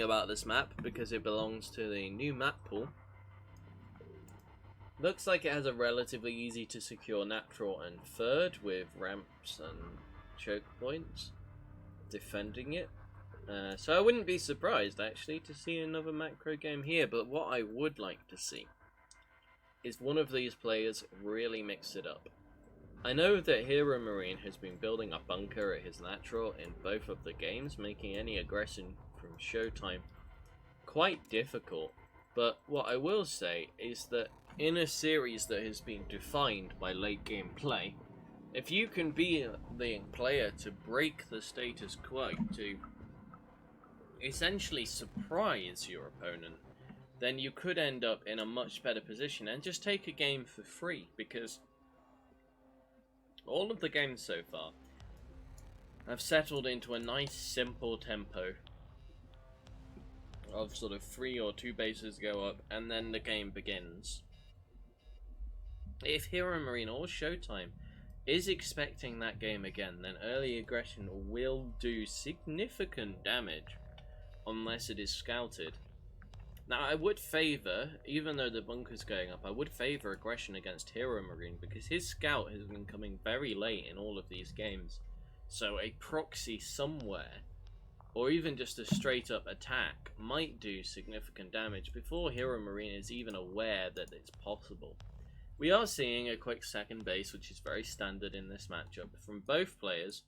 about this map because it belongs to the new map pool. Looks like it has a relatively easy to secure natural and third with ramps and choke points defending it. So I wouldn't be surprised actually to see another macro game here, but what I would like to see is one of these players really mix it up. I know that HeroMarine has been building a bunker at his natural in both of the games, making any aggression from Showtime quite difficult, but what I will say is that in a series that has been defined by late game play, if you can be the player to break the status quo, to essentially surprise your opponent, then you could end up in a much better position and just take a game for free, because all of the games so far have settled into a nice simple tempo of sort of 3 or 2 bases go up and then the game begins. If HeroMarine or Showtime is expecting that game again, then early aggression will do significant damage unless it is scouted. Now I would favour, even though the bunker's going up, I would favour aggression against HeroMarine because his scout has been coming very late in all of these games. So a proxy somewhere, or even just a straight up attack, might do significant damage before HeroMarine is even aware that it's possible. We are seeing a quick second base, which is very standard in this matchup from both players.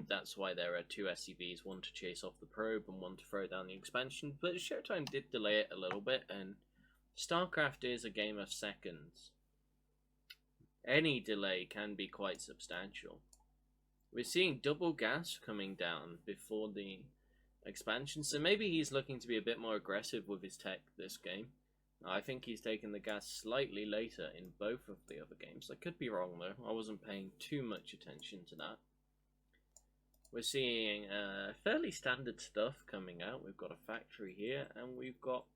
That's why there are 2 SCVs, one to chase off the probe and one to throw down the expansion. But Showtime did delay it a little bit, and StarCraft is a game of seconds. Any delay can be quite substantial. We're seeing double gas coming down before the expansion, so maybe he's looking to be a bit more aggressive with his tech this game. I think he's taken the gas slightly later in both of the other games. I could be wrong though, I wasn't paying too much attention to that. We're seeing fairly standard stuff coming out. We've got a factory here, and we've got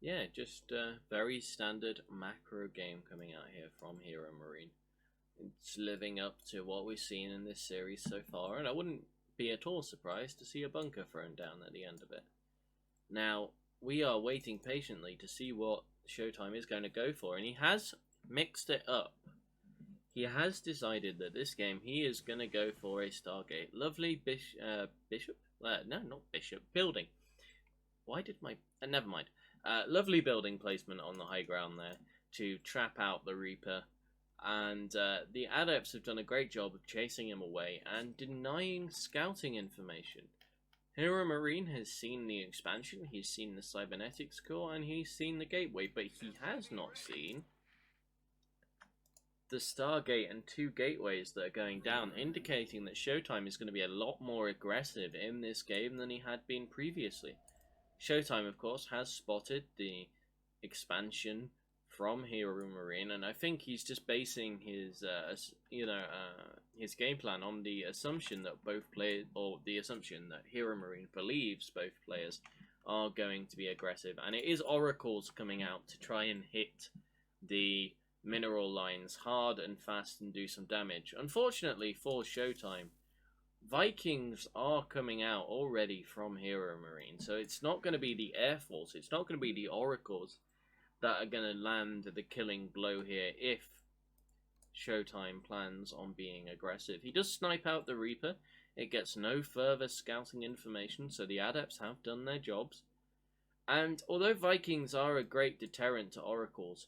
yeah, just a very standard macro game coming out here from HeroMarine. It's living up to what we've seen in this series so far, and I wouldn't be at all surprised to see a bunker thrown down at the end of it. Now, we are waiting patiently to see what Showtime is going to go for, and he has mixed it up. He has decided that this game he is going to go for a Stargate. Lovely bishop? No, not bishop. Building. Why did my... never mind. Lovely building placement on the high ground there to trap out the Reaper. And the adepts have done a great job of chasing him away and denying scouting information. HeroMarine has seen the expansion, he's seen the cybernetics core, and he's seen the gateway, but he has not seen the Stargate and 2 gateways that are going down, indicating that Showtime is going to be a lot more aggressive in this game than he had been previously. Showtime, of course, has spotted the expansion from HeroMarine, and I think he's just basing his, his game plan on the assumption that both players, or the assumption that HeroMarine believes both players are going to be aggressive, and it is oracles coming out to try and hit the mineral lines hard and fast and do some damage. Unfortunately for Showtime, Vikings are coming out already from HeroMarine, so it's not going to be the Air Force, it's not going to be the oracles that are going to land the killing blow here if Showtime plans on being aggressive. He does snipe out the Reaper. It gets no further scouting information, so the adepts have done their jobs. And although Vikings are a great deterrent to oracles,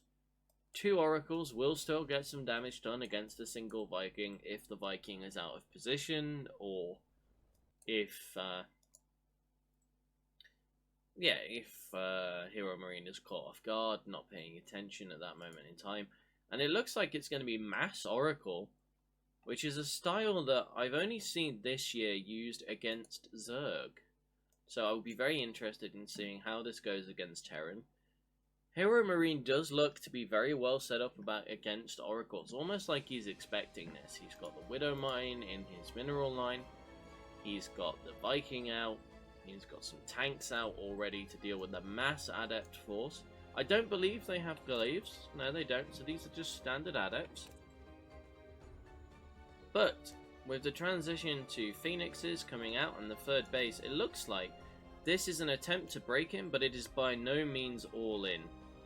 2 oracles will still get some damage done against a single Viking if the Viking is out of position, or if HeroMarine is caught off guard, not paying attention at that moment in time. And it looks like it's going to be Mass Oracle, which is a style that I've only seen this year used against Zerg. So I will be very interested in seeing how this goes against Terran. HeroMarine does look to be very well set up against oracles, almost like he's expecting this. He's got the Widow Mine in his mineral line, he's got the Viking out, he's got some tanks out already to deal with the mass adept force. I don't believe they have glaives. No, they don't. So these are just standard adepts. But with the transition to Phoenixes coming out on the third base, it looks like this is an attempt to break him, but it is by no means all in.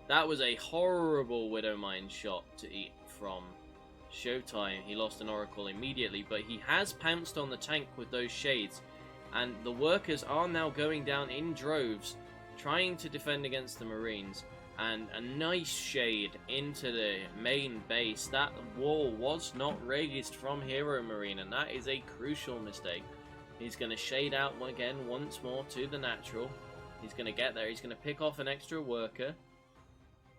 That was a horrible Widowmine shot to eat from Showtime. He lost an Oracle immediately, but he has pounced on the tank with those shades, and the workers are now going down in droves, trying to defend against the Marines. And a nice shade into the main base. That wall was not raised from HeroMarine, and that is a crucial mistake. He's going to shade out again once more to the natural. He's going to get there. He's going to pick off an extra worker.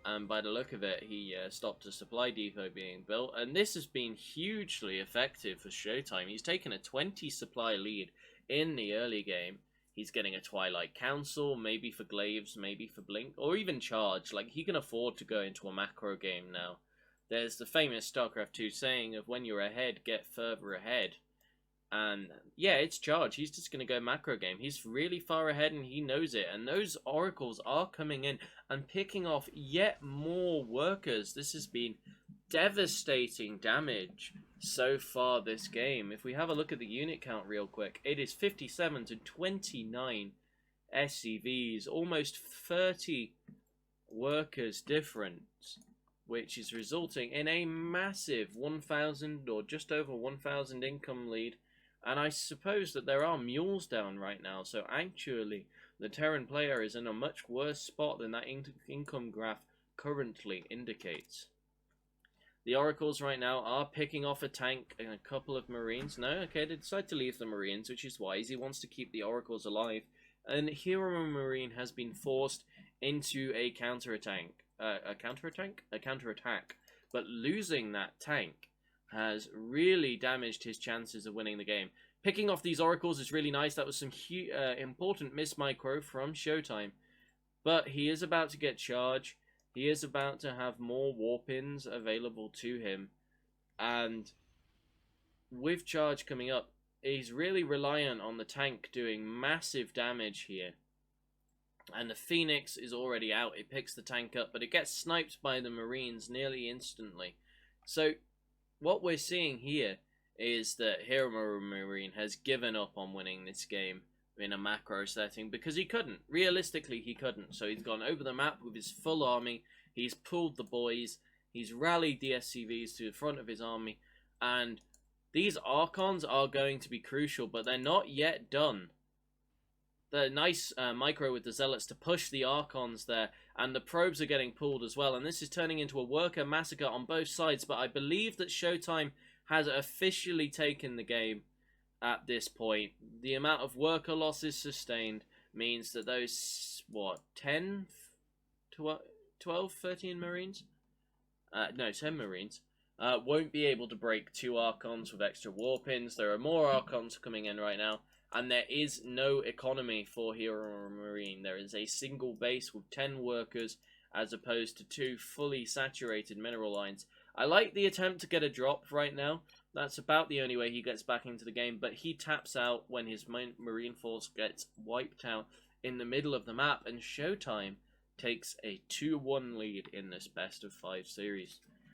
And by the look of it, he stopped a supply depot being built. And this has been hugely effective for Showtime. He's taken a 20 supply lead in the early game. He's getting a Twilight Council, maybe for Glaives, maybe for Blink, or even Charge. Like, he can afford to go into a macro game now. There's the famous StarCraft 2 saying of when you're ahead, get further ahead. And yeah, it's Charge. He's just going to go macro game. He's really far ahead and he knows it. And those Oracles are coming in and picking off yet more workers. This has been devastating damage so far this game. If we have a look at the unit count real quick, it is 57 to 29 SCVs, almost 30 workers difference, which is resulting in a massive 1,000 or just over 1,000 income lead. And I suppose that there are mules down right now, so actually the Terran player is in a much worse spot than that income graph currently indicates. The Oracles right now are picking off a tank and a couple of Marines. No, okay, they decide to leave the Marines, which is wise. He wants to keep the Oracles alive. And HeroMarine has been forced into a counterattack. But losing that tank has really damaged his chances of winning the game. Picking off these Oracles is really nice. That was some important miss micro from Showtime. But he is about to get charged. He is about to have more warp-ins available to him. And with charge coming up, he's really reliant on the tank doing massive damage here. And the Phoenix is already out. It picks the tank up, but it gets sniped by the Marines nearly instantly. So what we're seeing here is that HeroMarine has given up on winning this game in a macro setting because he couldn't. Realistically, he couldn't. So he's gone over the map with his full army. He's pulled the boys. He's rallied the SCVs to the front of his army. And these Archons are going to be crucial, but they're not yet done. The nice micro with the Zealots to push the Archons there, and the probes are getting pulled as well. And this is turning into a worker massacre on both sides, but I believe that Showtime has officially taken the game at this point. The amount of worker losses sustained means that those, what, 10, 12, 13 Marines? No, 10 Marines. Won't be able to break 2 Archons with extra warp-ins. There are more Archons coming in right now. And there is no economy for HeroMarine. There is a single base with 10 workers as opposed to 2 fully saturated mineral lines. I like the attempt to get a drop right now. That's about the only way he gets back into the game. But he taps out when his Marine force gets wiped out in the middle of the map. And Showtime takes a 2-1 lead in this best of 5 series.